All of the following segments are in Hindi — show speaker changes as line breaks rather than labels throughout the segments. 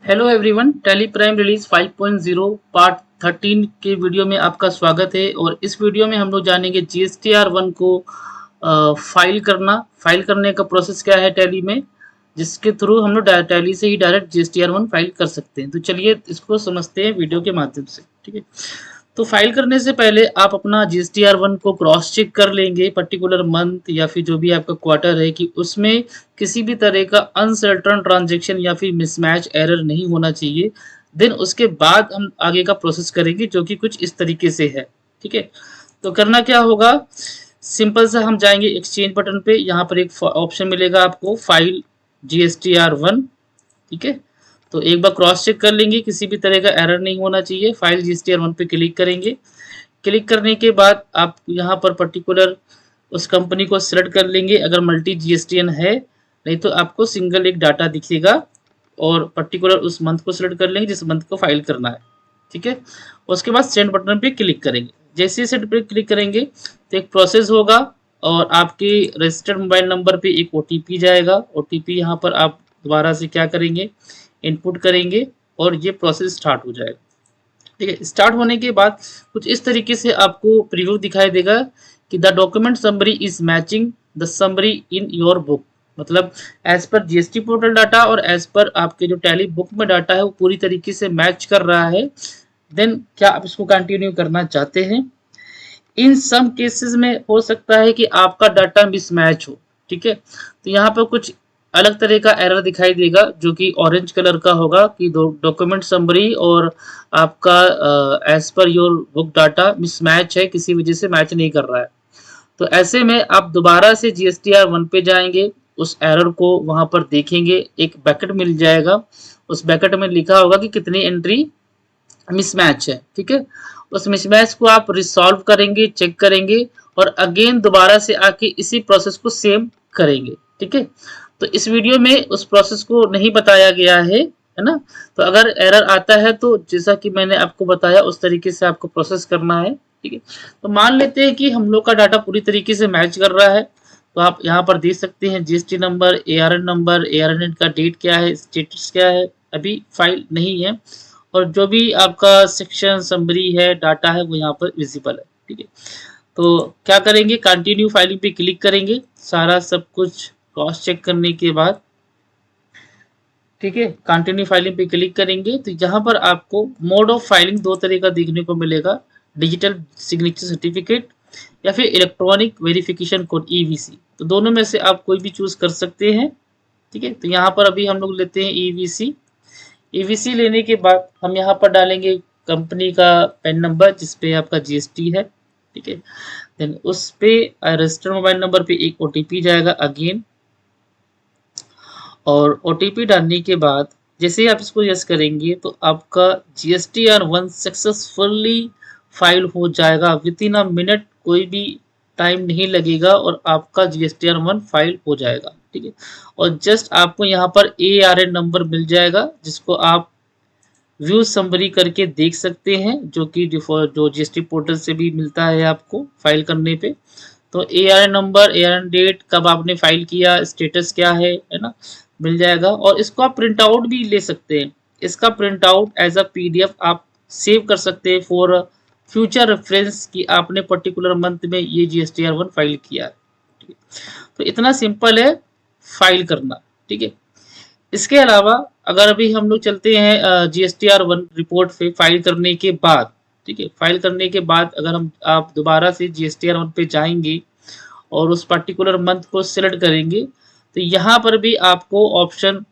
Hello everyone, tally prime release 5.0 part 13 के वीडियो में आपका स्वागत है। और इस वीडियो में हम लोग जानेंगे GSTR1 को फाइल करने का प्रोसेस क्या है टैली में, जिसके थ्रू हम लोग टैली से ही डायरेक्ट GSTR1 फाइल कर सकते हैं। तो चलिए इसको समझते हैं वीडियो के माध्यम से। ठीक है, तो फाइल करने से पहले आप अपना GSTR1 को क्रॉस चेक कर लेंगे पर्टिकुलर मंथ या फिर जो भी आपका क्वार्टर है कि उसमें किसी भी तरह का अनसर्टेन ट्रांजैक्शन या फिर मिसमैच एरर नहीं होना चाहिए। देन उसके बाद हम आगे का प्रोसेस करेंगे जो कि कुछ इस तरीके से है। ठीक है, तो करना क्या होगा, सिंपल से हम जाएंगे एक्सचेंज बटन पे। यहाँ पर एक ऑप्शन मिलेगा आपको फाइल GSTR1। ठीक है, तो एक बार क्रॉस चेक कर लेंगे, किसी भी तरह का एरर नहीं होना चाहिए। फाइल GSTR1 पे क्लिक करेंगे। क्लिक करने के बाद आप यहाँ पर पर्टिकुलर उस कंपनी को सिलेक्ट कर लेंगे अगर मल्टी GSTN है, नहीं तो आपको सिंगल एक डाटा दिखेगा और पर्टिकुलर उस मंथ को सिलेक्ट कर लेंगे जिस मंथ को फाइल करना है। ठीक है, उसके बाद सेंड बटन पे क्लिक करेंगे। जैसे ही सेंड पे क्लिक करेंगे तो एक प्रोसेस होगा और आपके रजिस्टर्ड मोबाइल नंबर पे एक OTP जाएगा। OTP यहाँ पर आप दोबारा से क्या करेंगे, इनपुट करेंगे और ये प्रोसेस स्टार्ट हो जाएगा। ठीक है, स्टार्ट होने के बाद कुछ इस तरीके से आपको प्रीव्यू दिखाई देगा कि the document summary is matching the summary in your book. मतलब as per GST portal data और एज पर आपके जो टैली बुक में डाटा है वो पूरी तरीके से मैच कर रहा है। देन क्या आप इसको कंटिन्यू करना चाहते हैं। इन सम केसेस में हो सकता है कि आपका डाटा मिसमैच हो। ठीक है, तो यहाँ पर कुछ अलग तरह का एरर दिखाई देगा जो कि ऑरेंज कलर का होगा कि डॉक्यूमेंट समरी और आपका as per your book data mismatch है, किसी वजह से मैच नहीं कर रहा है। तो ऐसे में आप दोबारा से GSTR1 पे जाएंगे, उस एरर को वहां पर देखेंगे, एक बैकेट मिल जाएगा। उस बैकेट में लिखा होगा कि कितनी एंट्री मिसमैच है। ठीक है, उस मिसमैच को आप रिसॉल्व करेंगे, चेक करेंगे और अगेन दोबारा से आके इसी प्रोसेस को सेम करेंगे। ठीक है, तो इस वीडियो में उस प्रोसेस को नहीं बताया गया है ना। तो अगर एरर आता है तो जैसा कि मैंने आपको बताया उस तरीके से आपको प्रोसेस करना है। ठीक है, तो मान लेते हैं कि हम लोग का डाटा पूरी तरीके से मैच कर रहा है। तो आप यहाँ पर देख सकते हैं GST number, ARN number, ARN का डेट क्या है, स्टेटस क्या है, अभी फाइल नहीं है और जो भी आपका सेक्शन समरी है, डाटा है, वो यहाँ पर विजिबल है। ठीक है, तो क्या करेंगे, कंटिन्यू फाइलिंग पे क्लिक करेंगे सारा सब कुछ क्रॉस चेक करने के बाद। ठीक है, कंटिन्यू फाइलिंग पे क्लिक करेंगे तो यहाँ पर आपको मोड ऑफ फाइलिंग दो तरह का देखने को मिलेगा, डिजिटल सिग्नेचर सर्टिफिकेट या फिर इलेक्ट्रॉनिक वेरिफिकेशन कोड EVC। तो दोनों में से आप कोई भी चूज कर सकते हैं। ठीक है, तो यहाँ पर अभी हम लोग लेते हैं EVC लेने के बाद हम यहाँ पर डालेंगे कंपनी का पैन नंबर जिसपे आपका GST है। ठीक है, देन उस पे रजिस्टर्ड मोबाइल नंबर पे एक OTP जाएगा अगेन, और OTP डालने के बाद जैसे ही आप इसको यस करेंगे तो आपका GSTR1 सक्सेसफुली फाइल हो जाएगा। विद इन अ मिनट, कोई भी टाइम नहीं लगेगा और आपका GSTR1 फाइल हो जाएगा। ठीक है, और जस्ट आपको यहाँ पर ARN नंबर मिल जाएगा जिसको आप व्यू समरी करके देख सकते हैं, जो कि जो GST पोर्टल से भी मिलता है आपको फाइल करने पे। तो ARN नंबर, ARN डेट, कब आपने फाइल किया, स्टेटस क्या है ना, मिल जाएगा। और इसको आप प्रिंट आउट भी ले सकते हैं। इसका print out as a PDF आप सेव कर सकते हैं फॉर फ्यूचर रेफरेंस कि आपने पर्टिकुलर मंथ में ये GSTR1 फाइल किया है। ठीक है, तो इतना सिंपल है फाइल करना। ठीक है, इसके अलावा अगर अभी हम लोग चलते हैं GSTR1 रिपोर्ट पे फाइल करने के बाद। ठीक है, फाइल करने के बाद अगर आप दोबारा से GSTR1 पे जाएंगे और उस पर्टिकुलर मंथ को सिलेक्ट करेंगे तो यहाँ पर भी आपको ऑप्शन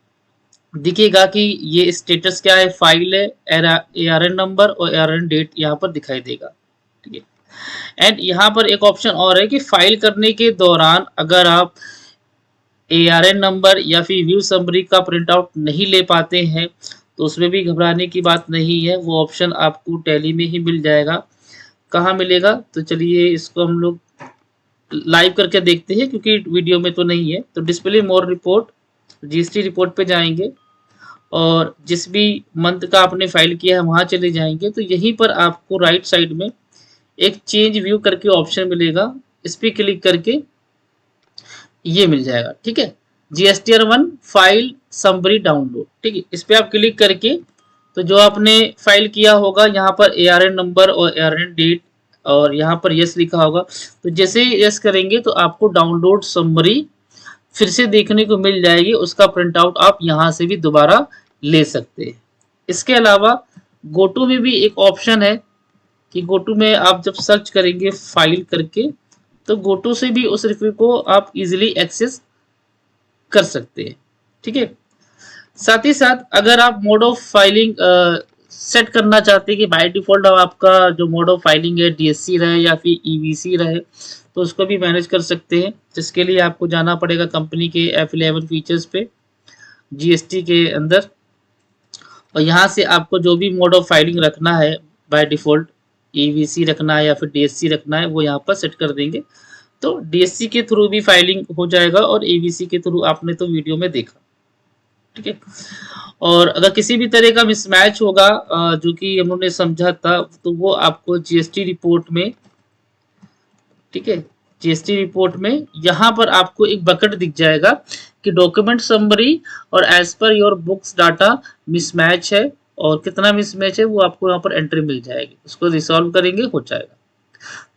दिखेगा कि ये स्टेटस क्या है, फाइल है, ARN नंबर और ARN डेट यहाँ पर दिखाई देगा। ठीक है, एंड यहाँ पर एक ऑप्शन और है कि फाइल करने के दौरान अगर आप ARN नंबर या फिर व्यू समरी का प्रिंट आउट नहीं ले पाते हैं तो उसमें भी घबराने की बात नहीं है, वो ऑप्शन आपको टैली में ही मिल जाएगा। कहाँ मिलेगा, तो चलिए इसको हम लोग लाइव करके देखते हैं क्योंकि वीडियो में तो नहीं है। तो डिस्प्ले मोर रिपोर्ट, GST रिपोर्ट पे जाएंगे और जिस भी मंथ का आपने फाइल किया है वहां चले जाएंगे तो यहीं पर आपको राइट साइड में एक चेंज व्यू करके ऑप्शन मिलेगा, इस पर क्लिक करके ये मिल जाएगा। ठीक है, GSTR1 फाइल समरी डाउनलोड, ठीक है। इस पे आप क्लिक करके तो जो आपने फाइल किया होगा यहाँ पर ARN नंबर और ARN डेट और यहाँ पर यस लिखा होगा, तो जैसे ही यस करेंगे तो आपको डाउनलोड समरी फिर से देखने को मिल जाएगी। उसका प्रिंट आउट आप यहाँ से भी दोबारा ले सकते हैं। इसके अलावा गोटू में भी एक ऑप्शन है कि गोटू में आप जब सर्च करेंगे फाइल करके तो गोटू से भी उस रिव्यू को आप इजीली एक्सेस कर सकते हैं, ठीक है। साथ ही साथ अगर आप मोड ऑफ फाइलिंग सेट करना चाहते हैं कि बाय डिफॉल्ट आपका जो मोड ऑफ फाइलिंग है DSC रहे या फिर EVC रहे, तो उसको भी मैनेज कर सकते हैं। जिसके लिए आपको जाना पड़ेगा कंपनी के F11 फीचर्स पे GST के अंदर, और यहाँ से आपको जो भी मोड ऑफ फाइलिंग रखना है बाय डिफॉल्ट, EVC रखना है या फिर DSC रखना है, वो यहाँ पर सेट कर देंगे। तो DSC के थ्रू भी फाइलिंग हो जाएगा और EVC के थ्रू आपने तो वीडियो में देखा, ठीक है। और अगर किसी भी तरह का मिसमैच होगा जो कि हम लोगों ने समझा था, तो वो आपको GST रिपोर्ट में, ठीक है, GST रिपोर्ट में यहाँ पर आपको एक बकेट दिख जाएगा कि डॉक्यूमेंट समरी और as per your books data mismatch है, और कितना मिसमैच है वो आपको यहाँ पर एंट्री मिल जाएगी। उसको रिसॉल्व करेंगे, हो जाएगा।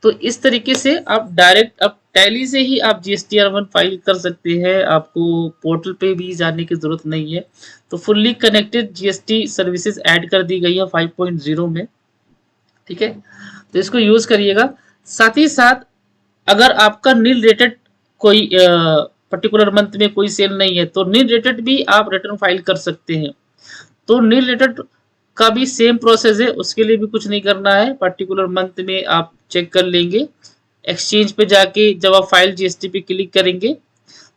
तो इस तरीके से आप डायरेक्ट अब टैली से ही आप GSTR1 फाइल कर सकते हैं। आपको पोर्टल पे भी जाने की जरूरत नहीं है। तो fully connected GST services add कर दी गई है 5.0 में, ठीक है। तो इसको यूज करिएगा। साथ ही साथ अगर आपका नील रेटेड कोई पर्टिकुलर मंथ में कोई सेल नहीं है तो नील रेटेड भी आप रिटर्न फाइल कर सकते हैं। तो नील रेटेड का भी सेम प्रोसेस है, उसके लिए भी कुछ नहीं करना है। पर्टिकुलर मंथ में आप चेक कर लेंगे, एक्सचेंज पे जाके जब आप फाइल GST पे क्लिक करेंगे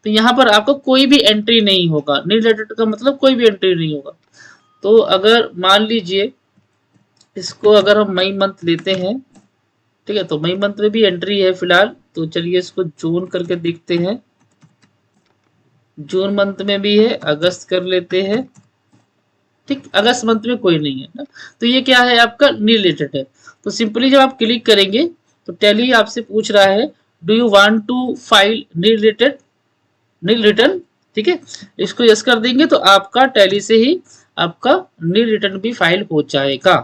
तो यहाँ पर आपको कोई भी एंट्री नहीं होगा। नील रेटेड का मतलब कोई भी एंट्री नहीं होगा। तो अगर मान लीजिए इसको अगर हम मई मंथ लेते हैं, ठीक है, तो मई मंथ में भी एंट्री है फिलहाल। तो चलिए इसको जून करके देखते हैं, जून मंथ में भी है, अगस्त कर लेते हैं, ठीक। अगस्त मंथ में कोई नहीं है ना, तो ये क्या है आपका नील रेटेड है। तो सिंपली जब आप क्लिक करेंगे तो टैली आपसे पूछ रहा है do you want to file nil rated, nil return, ठीक है। इसको यस कर देंगे तो आपका टैली से ही आपका नील रिटर्न भी फाइल हो जाएगा।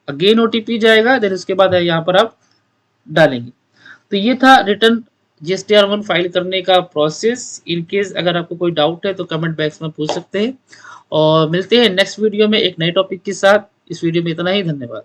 अगेन OTP जाएगा, देन उसके बाद यहाँ पर आप डालेंगे। तो ये था रिटर्न GSTR1 फाइल करने का प्रोसेस। इन केस अगर आपको कोई डाउट है तो कमेंट बॉक्स में पूछ सकते हैं, और मिलते हैं नेक्स्ट वीडियो में एक नए टॉपिक के साथ। इस वीडियो में इतना ही, धन्यवाद।